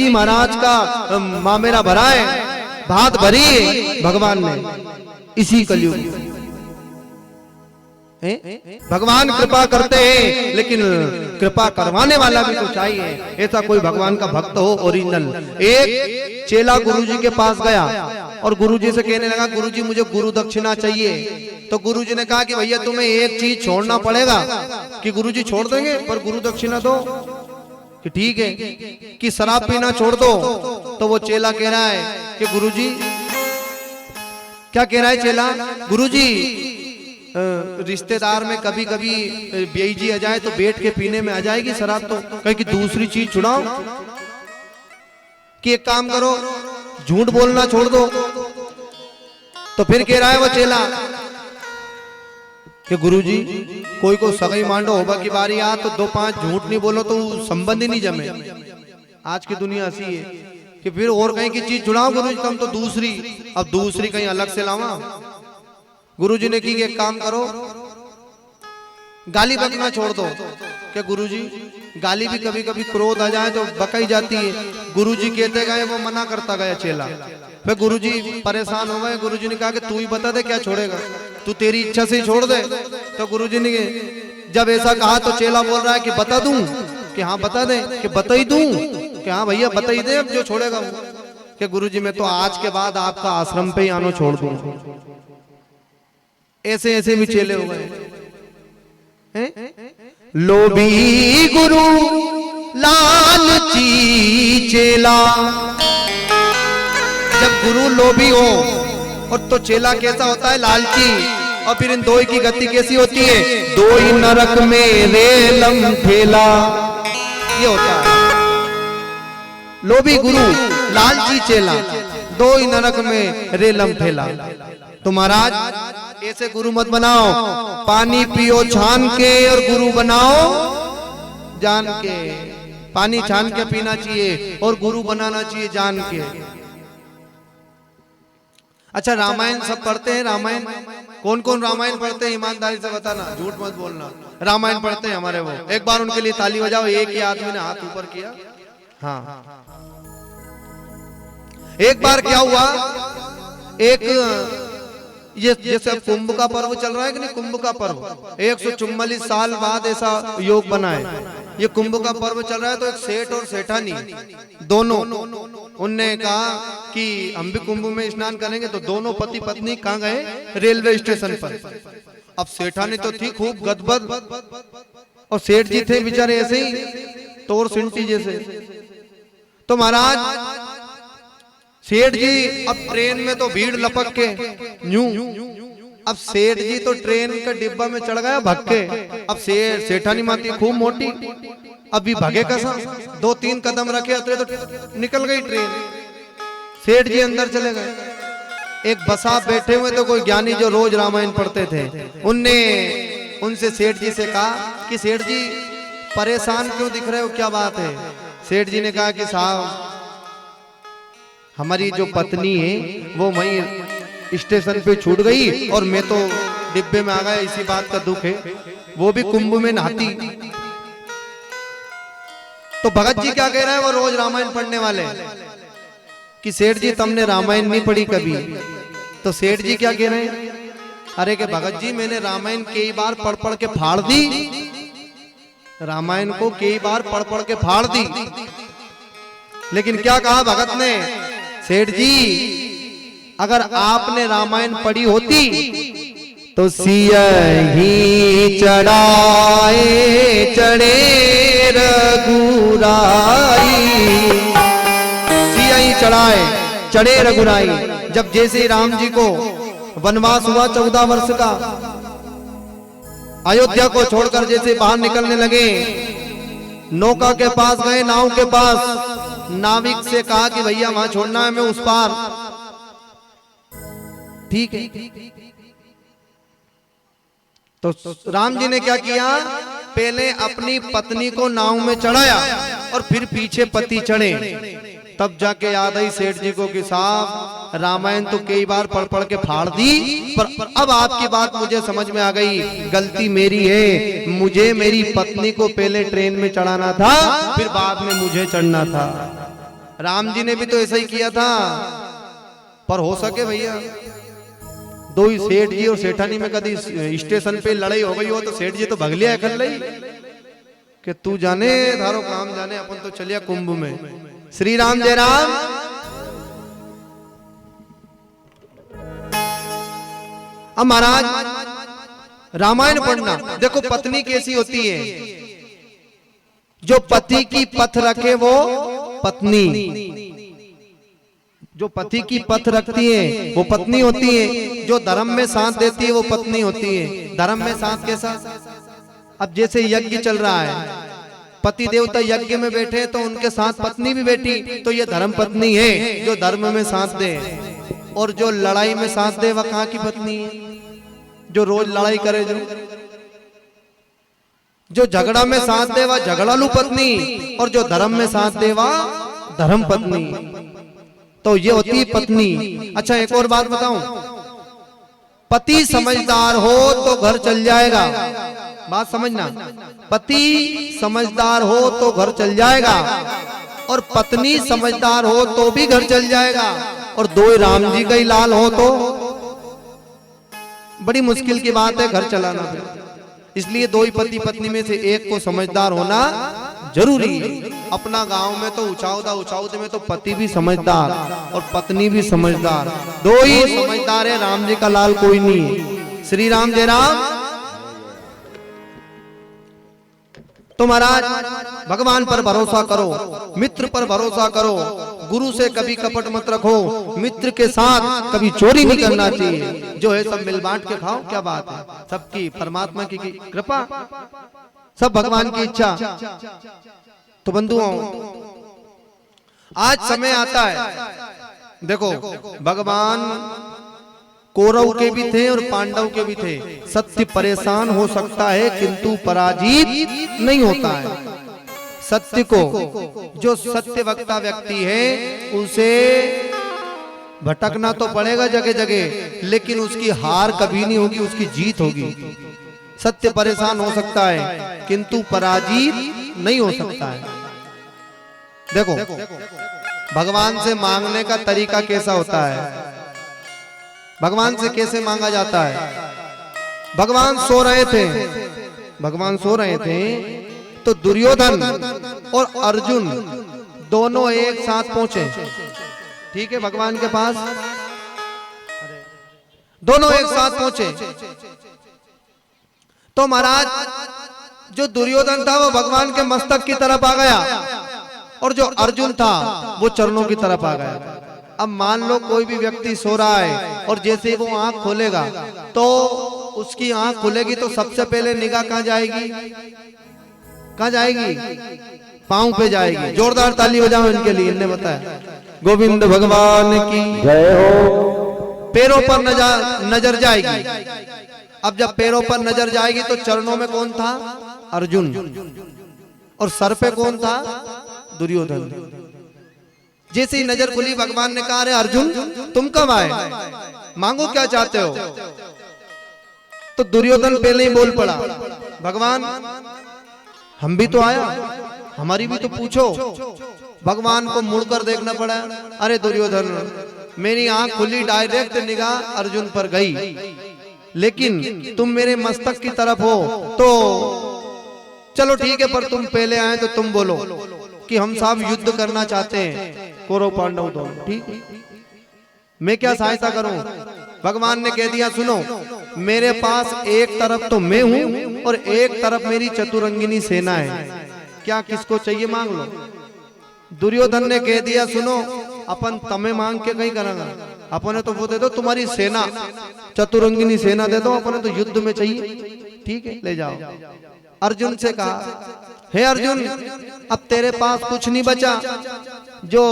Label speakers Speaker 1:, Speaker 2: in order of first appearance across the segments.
Speaker 1: जी महाराज का मामेरा भरा है, भात भरी है भगवान ने इसी कलयुग में। भगवान कृपा करते हैं, लेकिन कृपा करवाने वाला भी तो चाहिए। ऐसा कोई भगवान का भक्त हो ओरिजिनल। एक चेला गुरुजी के पास गया और गुरुजी से कहने लगा, गुरुजी मुझे गुरु दक्षिणा चाहिए। तो गुरुजी ने कहा कि भैया तुम्हें एक चीज छोड़ना पड़ेगा। कि गुरुजी छोड़ देंगे पर गुरु दक्षिणा दो। कि ठीक है, कि शराब पीना छोड़ दो। तो वो चेला कह रहा है कि गुरुजी, क्या कह रहा है चेला, गुरुजी रिश्तेदार में कभी कभी बेई जी आ जाए तो बैठ के पीने में आ जाएगी शराब। तो कहे कि दूसरी चीज छुड़ाओ। कि एक काम करो, झूठ बोलना छोड़ दो। तो फिर कह रहा है वो चेला कि गुरुजी कोई को सगाई मांडो होगा की बारी आ तो 2-5 झूठ नहीं बोलो तो संबंध ही नहीं जमे। आज की दुनिया ऐसी है कि फिर और कहीं की चीज छुड़ाओ गुरुजी, तुम तो दूसरी, अब दूसरी कहीं अलग से लावा। गुरुजी ने की एक काम करो, गाली बकना छोड़ दो। क्या गुरुजी गाली भी कभी कभी क्रोध आ जाए तो बकाई जाती है। गुरुजी कहते गए, वो मना करता गया चेला। फिर गुरुजी परेशान हो गए। गुरुजी ने कहा कि तू ही बता दे क्या छोड़ेगा, तू तेरी इच्छा से ही छोड़ दे। तो गुरुजी ने जब ऐसा कहा तो चेला बोल रहा है कि बता दूं। कि हाँ बता दे। कि बता ही दूं। कि हाँ भैया बता ही दे, अब जो छोड़ेगा। कि गुरुजी मैं तो आज के बाद आपका आश्रम पे ही आनो छोड़ दूं। ऐसे ऐसे भी चेले हो गए। लोभी गुरु लालची चेला। जब गुरु लोभी हो और तो चेला कैसा होता है, लालची। और फिर इन दो की गति कैसी होती है, दो ही नरक में रेलम ठेला। ये होता है लोभी गुरु लालची चेला, दो ही नरक में रेलम ठेला। तो महाराज ऐसे गुरु मत बनाओ। पानी पियो छान के और गुरु बनाओ जान के। पानी छान के पीना चाहिए और गुरु बनाना चाहिए जान के। अच्छा रामायण सब पढ़ते हैं? रामायण कौन कौन रामायण पढ़ते हैं? ईमानदारी से बताना, झूठ मत बोलना। रामायण पढ़ते हैं हमारे वो। एक बार उनके लिए ताली बजाओ। एक ही आदमी ने हाथ ऊपर किया। हाँ, एक बार क्या हुआ, एक ये जैसे कुंभ का पर्व चल रहा है कि नहीं, कुंभ का पर्व 144 साल बाद ऐसा योग बना है। ये कुंभ का पर्व चल रहा है तो एक सेठ और सेठानी दोनों, उनने कहा कि हम भी कुंभ में स्नान करेंगे। तो दोनों पति पत्नी कहाँ गए, रेलवे स्टेशन पर। अब सेठानी तो थी खूब गदबद और सेठ जी थे बेचारे ऐसे ही तोर सिंटी जैसे। तो महाराज सेठ जी अब ट्रेन में तो भीड़ लपक के यूं। अब सेठ जी तो ट्रेन का डिब्बा में चढ़ गया भग के। अब सेठानी माती खूब मोटी, अभी भगे कैसा, 2-3 कदम रखे अतरे तो निकल गई ट्रेन। सेठ जी अंदर चले गए। एक बसा बैठे हुए तो कोई ज्ञानी जो रोज रामायण पढ़ते थे, उनने उनसे सेठ जी से कहा कि सेठ जी परेशान क्यों दिख रहे हो, क्या बात है? सेठ जी ने कहा कि साहब हमारी जो पत्नी है वो वहीं स्टेशन पे छूट गई और मैं तो डिब्बे में आ गया, इसी बात का दुख है। वो भी कुंभ में नहाती। तो भगत जी क्या कह रहे हैं, वो रोज रामायण पढ़ने वाले, कि सेठ जी तुमने रामायण नहीं पढ़ी कभी? तो सेठ जी क्या कह रहे हैं, अरे के भगत जी मैंने रामायण कई बार पढ़ पढ़ के फाड़ दी। रामायण को कई बार पढ़ पढ़ के फाड़ दी। लेकिन क्या कहा भगत ने, सेठ जी अगर आपने रामायण पढ़ी होती तो सिया ही चढ़ाए चढ़े रघुराई। सिया ही चढ़ाए चढ़े रघुराई। जब जैसे राम जी को वनवास हुआ 14 वर्ष का, अयोध्या को छोड़कर जैसे बाहर निकलने लगे, नौका के पास गए, नाव के पास। नाविक से कहा कि भैया वहां छोड़ना है, मैं उस पार। ठीक है। तो राम जी ने क्या किया, पहले अपनी पत्नी को नाव में चढ़ाया और फिर पीछे पति चढ़े। तब जाके याद आई सेठ जी को कि साहब रामायण तो कई बार पढ़ पढ़ के फाड़ दी, पर अब आपकी बात मुझे समझ में आ गई, गलती मेरी है। मुझे मेरी पत्नी को पहले ट्रेन में चढ़ाना था, फिर बाद में मुझे चढ़ना था। राम जी ने भी तो ऐसा ही किया था। पर हो सके भैया, दो ही सेठ जी और सेठानी में कभी स्टेशन पे लड़ाई हो गई हो तो सेठ जी तो भग लिया अकेले ही कि तू जाने थारो काम जाने, अपन तो चलिया कुंभ में। श्री राम जय राम। अब महाराज रामायण पढ़ना, देखो पत्नी कैसी होती है। जो पति की पथ रखे वो पत्नी, जो पति की पथ रखती है वो पत्नी होती है। जो धर्म में साथ देती है वो पत्नी होती है। धर्म में साथ कैसा? अब जैसे यज्ञ चल रहा है, पति देवता यज्ञ में बैठे तो उनके साथ पत्नी भी बैठी, तो ये धर्म पत्नी है जो धर्म में साथ दे। और जो लड़ाई में साथ दे वह कहाँ की पत्नी है? जो रोज लड़ाई करे, जो झगड़ा में साथ दे वह झगड़ालू पत्नी, और जो धर्म में साथ दे वह धर्म पत्नी। तो ये होती है पत्नी। अच्छा एक और बात बताऊं, पति समझदार हो तो घर चल जाएगा। बात समझना, पति समझदार हो तो घर चल जाएगा, और पत्नी समझदार हो तो भी घर चल जाएगा। और दो राम जी का ही लाल हो तो बड़ी मुश्किल की बात है घर चलाना। इसलिए दो ही पति पत्नी में से एक को समझदार होना जरूरी है। अपना गांव में तो उचाउदा में तो पति भी समझदार और पत्नी भी समझदार, दो ही समझदार है। राम जी का लाल कोई नहीं है। श्री राम जय राम। तो महाराज भगवान पर भरोसा करो, मित्र पर भरोसा करो, गुरु से कभी कपट मत रखो, मित्र के साथ कभी चोरी नहीं करना चाहिए। जो है सब मिल बांट के खाओ, क्या बात है। सबकी परमात्मा की कृपा, सब भगवान की इच्छा। तो बंधुओं आज समय आता है, देखो भगवान कौरव के भी थे और पांडव के भी थे। सत्य परेशान हो सकता है किंतु पराजित नहीं होता है। सत्य को, जो सत्य वक्ता व्यक्ति है उसे भटकना तो पड़ेगा जगह जगह, लेकिन उसकी हार कभी नहीं होगी, उसकी जीत होगी। सत्य परेशान हो सकता है किंतु पराजित नहीं हो सकता है। देखो भगवान से मांगने का तरीका कैसा होता है, भगवान से कैसे मांगा जाता है। भगवान सो रहे थे, तो दुर्योधन और अर्जुन दोनों एक साथ पहुंचे। ठीक है, भगवान के पास दोनों एक साथ पहुंचे। तो महाराज जो दुर्योधन था वो भगवान के मस्तक की तरफ आ गया, और जो अर्जुन था वो चरणों की तरफ आ गया। अब मान लो कोई भी व्यक्ति सो रहा है और जैसे वो आंख खोलेगा तो उसकी आंख खुलेगी तो सबसे पहले निगाह कहां जाएगी? कहां जाएगी? पांव पे जाएगी। जोरदार ताली बजाओ इनके लिए, इनने बताया। गोविंद भगवान की जय हो। पैरों पर नजर जाएगी। अब जब पैरों पर नजर जाएगी तो चरणों में कौन था? अर्जुन। और सर पे कौन था? दुर्योधन। जैसे ही नजर खुली भगवान ने कहा, अरे अर्जुन तुम कब आए, मांगो क्या चाहते हो? तो दुर्योधन पहले ही बोल पड़ा, भगवान हम भी तो आया, हमारी भी तो पूछो। भगवान को मुड़कर देखना पड़ा। अरे दुर्योधन मेरी आंख खुली, डायरेक्ट निगाह अर्जुन पर गई, लेकिन तुम मेरे मस्तक की तरफ हो तो चलो ठीक है, पर तुम पहले आए तो तुम बोलो कि हम साहब युद्ध करना चाहते हैं, कौरव पांडव दोनों। ठीक, मैं क्या सहायता करूं? भगवान ने कह दिया, सुनो मेरे पास एक तरफ तो मैं हूं और एक तरफ मेरी चतुरंगिनी सेना है, क्या किसको चाहिए मांग लो। दुर्योधन ने कह दिया, सुनो अपन तमें मांग के कहीं करेंगे, अपने तो वो दे दो तुम्हारी सेना, चतुरंगिनी सेना दे दो, अपने तो युद्ध में चाहिए। ठीक है, ले जाओ। अर्जुन से कहा, हे अर्जुन अब तेरे पास कुछ नहीं बचा, जो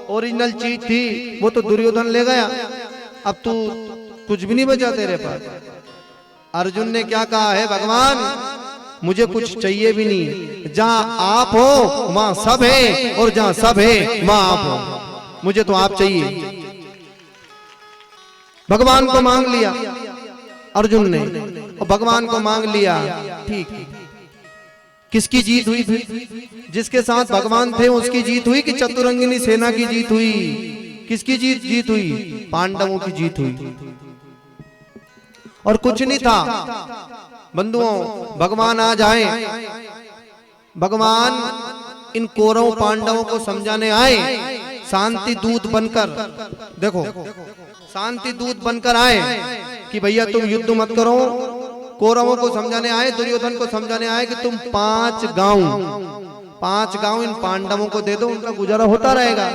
Speaker 1: ओरिजिनल चीज थी वो तो दुर्योधन ले गया, अब तू कुछ भी नहीं बचा तेरे पास। अर्जुन ने क्या कहा है, भगवान मुझे कुछ चाहिए भी नहीं, जहां आप हो वहां सब है, और जहां सब है वहां आप हो, मुझे तो आप चाहिए। भगवान को मांग लिया अर्जुन ने, और भगवान को मांग लिया। ठीक, किसकी जीत हुई फिर? जिसके साथ भगवान थे उसकी जीत हुई कि चतुरंगिनी सेना की जीत हुई? किसकी जीत हुई? पांडवों की जीत हुई। और कुछ नहीं था बंधुओं, भगवान आ जाए, भगवान इन कौरव पांडवों को समझाने आए, शांति दूत बनकर। देखो, शांति दूत बनकर आए कि भैया तुम युद्ध मत करो। कौरवों को समझाने आए, दुर्योधन को समझाने आए कि तुम 5 गांव इन पांडवों को दे दो, उनका गुजारा होता रहेगा।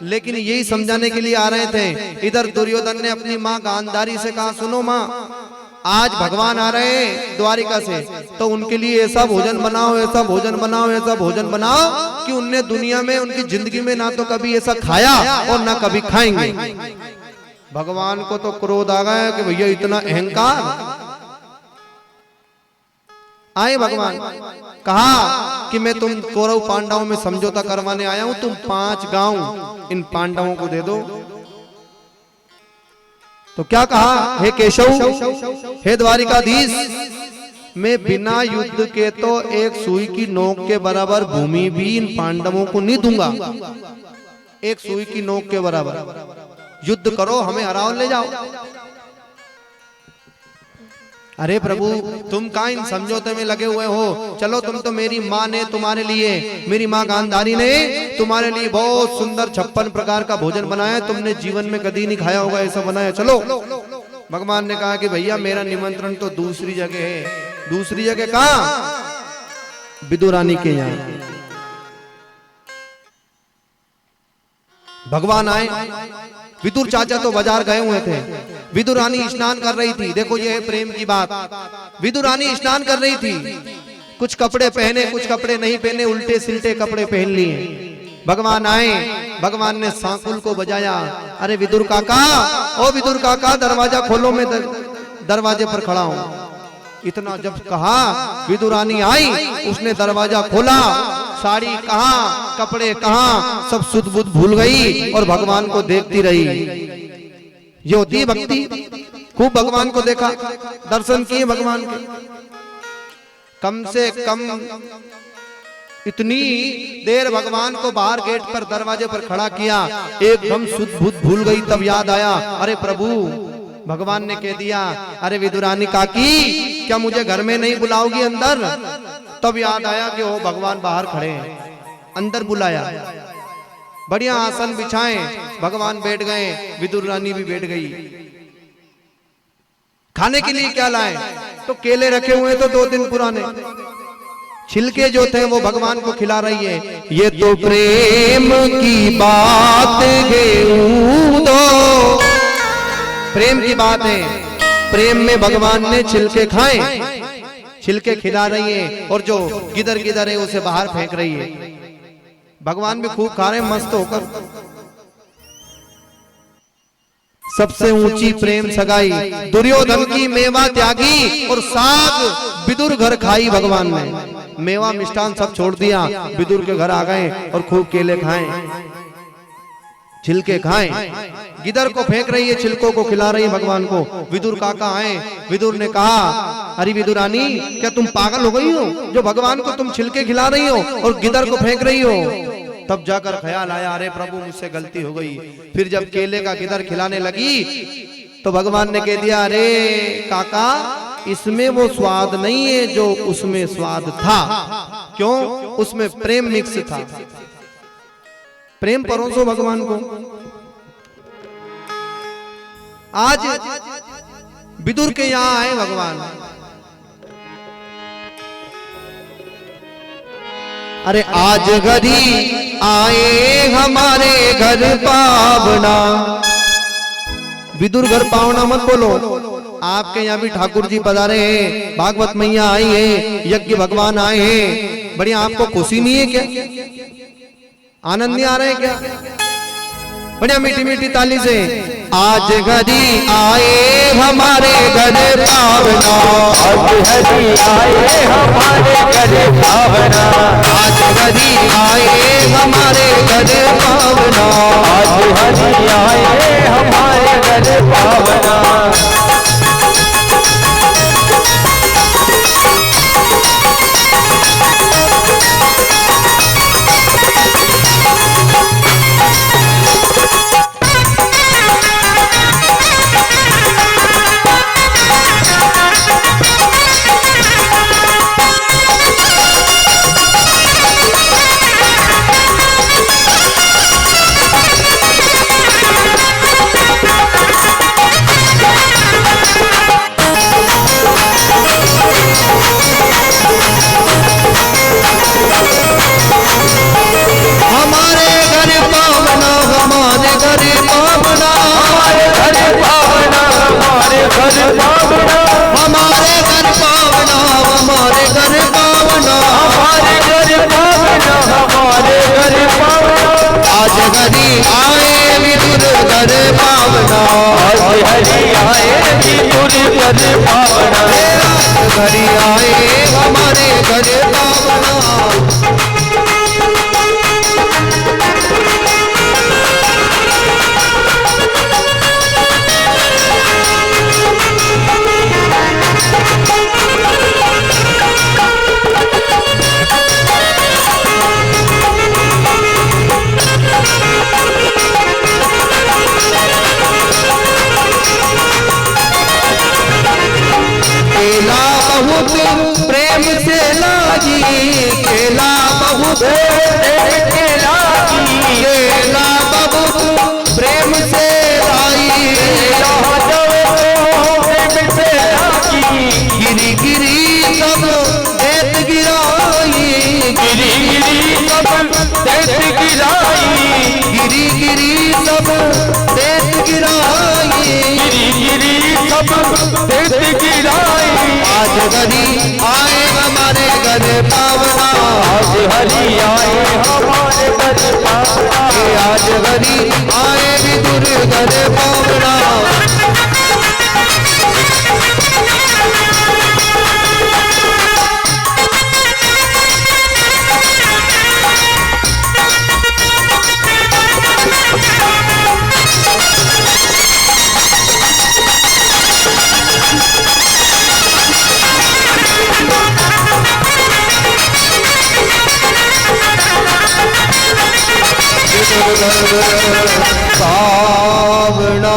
Speaker 1: लेकिन यही समझाने के लिए आ रहे थे। इधर दुर्योधन ने अपनी माँ गांधारी से कहा, सुनो माँ, आज भगवान आ रहे हैं द्वारिका से, तो उनके लिए ऐसा भोजन बनाओ, ऐसा भोजन बनाओ, ऐसा भोजन बनाओ कि उनने दुनिया में, उनकी जिंदगी में ना तो कभी ऐसा खाया और ना कभी खाएंगे। भगवान को तो क्रोध आ गया कि भैया इतना अहंकार। आए भगवान, कहा कि मैं तुम कौरव पांडवों में समझौता करवाने आया हूं, तुम 5 गांव इन पांडवों को दे दो। तो क्या कहा, हे केशव, हे द्वारिकाधीश, मैं बिना युद्ध के तो एक सुई की नोक के बराबर भूमि भी इन पांडवों को नहीं दूंगा। एक सुई की नोक के बराबर। युद्ध करो, हमें हराओ, ले जाओ। अरे प्रभु, तुम कहाँ इन समझौते में लगे हुए हो? चलो, तुम तो, मेरी माँ ने तुम्हारे लिए, मेरी माँ गांधारी ने तुम्हारे लिए बहुत सुंदर 56 प्रकार का भोजन बनाया, तुमने जीवन में कभी नहीं खाया होगा, ऐसा बनाया, चलो। भगवान ने कहा कि भैया मेरा निमंत्रण तो दूसरी जगह है। दूसरी जगह कहाँ? विदुरानी के यहाँ। भगवान आए, विदुर चाचा तो बाजार गए हुए थे, विदुरानी स्नान कर रही थी। देखो ये है प्रेम की बात। विदुरानी स्नान कर रही थी, कुछ कपड़े पहने, कुछ कपड़े नहीं पहने, उल्टे सिल्टे कपड़े पहन लिए। भगवान आए, भगवान ने सांकुल को बजाया, अरे विदुर काका, ओ विदुर काका, दरवाजा खोलो, मैं दरवाजे पर खड़ा हूं। इतना जब कहा, विदुरानी आई, उसने दरवाजा खोला, साड़ी कहाँ, कपड़े कहाँ, सब सुध बुध भूल गई और भगवान को देखती रही। ये होती है भक्ति। खूब भगवान को देखा, दर्शन किए भगवान के। कम से कम इतनी देर भगवान को बाहर गेट पर, दरवाजे पर खड़ा किया, एकदम सुध बुध भूल गई। तब याद आया, अरे प्रभु, भगवान ने कह दिया, अरे विदुरानी काकी, क्या मुझे घर में नहीं बुलाओगी अंदर? तब याद आया कि वो भगवान बाहर खड़े हैं, अंदर बुलाया। बढ़िया आसन बिछाए, भगवान बैठ गए, विदुरानी भी बैठ गई। खाने के लिए क्या लाए? तो केले रखे हुए तो 2 दिन पुराने, छिलके जो थे वो भगवान को खिला रही है। ये तो प्रेम की बात है, प्रेम की बात है। प्रेम में भगवान ने छिलके खाए, छिलके खिला रही है, और जो गिदर गिदर है उसे बाहर फेंक रही है। भगवान भी खूब खा रहे हैं मस्त होकर। सबसे ऊंची प्रेम सगाई, दुर्योधन की मेवा त्यागी और साग विदुर घर खाई भगवान ने। मेवा मिष्ठान सब छोड़ दिया, विदुर के घर आ गए और खूब केले खाए, छिलके खाए। गिदर को फेंक रही है, छिलकों को खिला रही है भगवान को। विदुर काका आए, विदुर ने कहा, अरे विदुरानी, क्या तुम पागल हो गई हो? जो भगवान को तुम छिलके खिला रही हो और गिदर को फेंक रही हो। तब जाकर ख्याल आया, अरे प्रभु, मुझसे गलती हो गई। फिर जब केले का गिदर खिलाने लगी तो भगवान ने कह दिया, अरे काका, इसमें वो स्वाद नहीं है जो उसमें स्वाद था। क्यों? उसमें प्रेम मिक्स था। प्रेम परोसो भगवान को। आज विदुर के यहां आए भगवान, अरे आज घड़ी आए हमारे घर पावना। विदुर घर पावना मत बोलो, आपके यहाँ भी ठाकुर जी पधारे हैं, भागवत मैया आई है, यज्ञ भगवान आए हैं। बढ़िया, आपको खुशी नहीं है क्या? आनंद नहीं आ रहे क्या? बढ़िया मीठी मीठी ताली से, आज घड़ी आए हमारे घर पावना,
Speaker 2: आज घड़ी आए हमारे घर पावना,
Speaker 1: आज घड़ी आए हमारे घर पावना,
Speaker 2: आज घड़ी आए हमारे घर पावना।
Speaker 1: हरि आए विदुर घर पावना,
Speaker 2: आज हरि आए विदुर घर पावना,
Speaker 1: आज हरि आए हमारे घर पावना। केला बहुत प्रेम से लागी, केला बहुत
Speaker 2: केला
Speaker 1: केला बहुत प्रेम से लाई,
Speaker 2: प्रेम से लागी,
Speaker 1: गिरी गिरी सब देत गिराई,
Speaker 2: गिरी गिरी सब देत गिराई,
Speaker 1: गिरी गिरी सब देत गिराई,
Speaker 2: गिरी गिरी सब देत गिराई।
Speaker 1: आज हरि आए हमारे घर पावना,
Speaker 2: आज हरि आए हमारे घर पावना,
Speaker 1: आज हरि आए विदुर घर पावना। पावना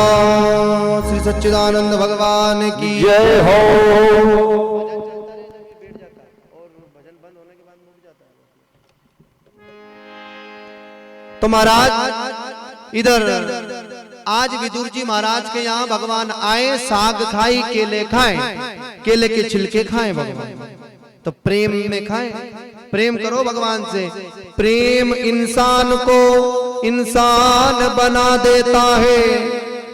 Speaker 1: श्री सच्चिदानंद भगवान की
Speaker 2: जय हो।
Speaker 1: तो महाराज इधर आज विदुर जी महाराज के यहाँ भगवान आए, साग खाई केले खाए, केले के छिलके खाए भगवान, तो प्रेम में खाए, प्रेम करो भगवान से। प्रेम इंसान को इंसान बना देता है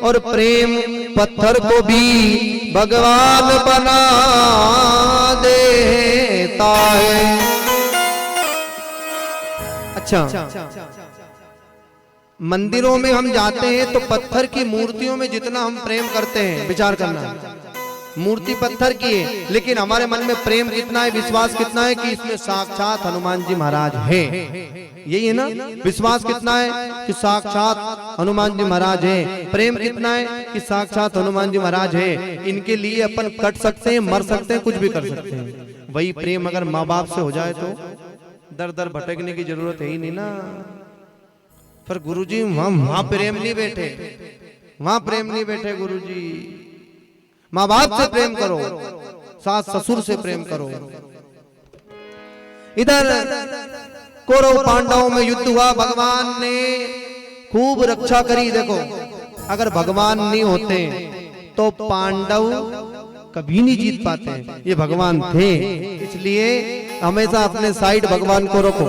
Speaker 1: और प्रेम पत्थर को भी भगवान बना देता है। अच्छा, मंदिरों में हम जाते हैं तो पत्थर की मूर्तियों में जितना हम प्रेम करते हैं, विचार करना, मूर्ति पत्थर की है लेकिन हमारे मन में प्रेम कितना है, विश्वास कितना है कि इसमें साक्षात हनुमान जी महाराज है। यही है ना, विश्वास कितना है कि साक्षात हनुमान जी महाराज है, प्रेम कितना है कि साक्षात हनुमान जी महाराज है। इनके लिए अपन कट सकते हैं, मर सकते हैं, कुछ भी कर सकते हैं। वही प्रेम अगर माँ बाप से हो जाए तो दर दर भटकने की जरूरत है ही नहीं ना। पर गुरुजी वहां प्रेम नहीं बैठे, वहां प्रेम नहीं बैठे गुरुजी। माँ बाप से प्रेम करो, सास ससुर से प्रेम करो। इधर कौरव पांडवों में युद्ध हुआ, भगवान ने खूब रक्षा करी। देखो अगर भगवान नहीं होते तो पांडव कभी नहीं जीत पाते, ये भगवान थे, इसलिए हमेशा अपने साइड भगवान को रखो।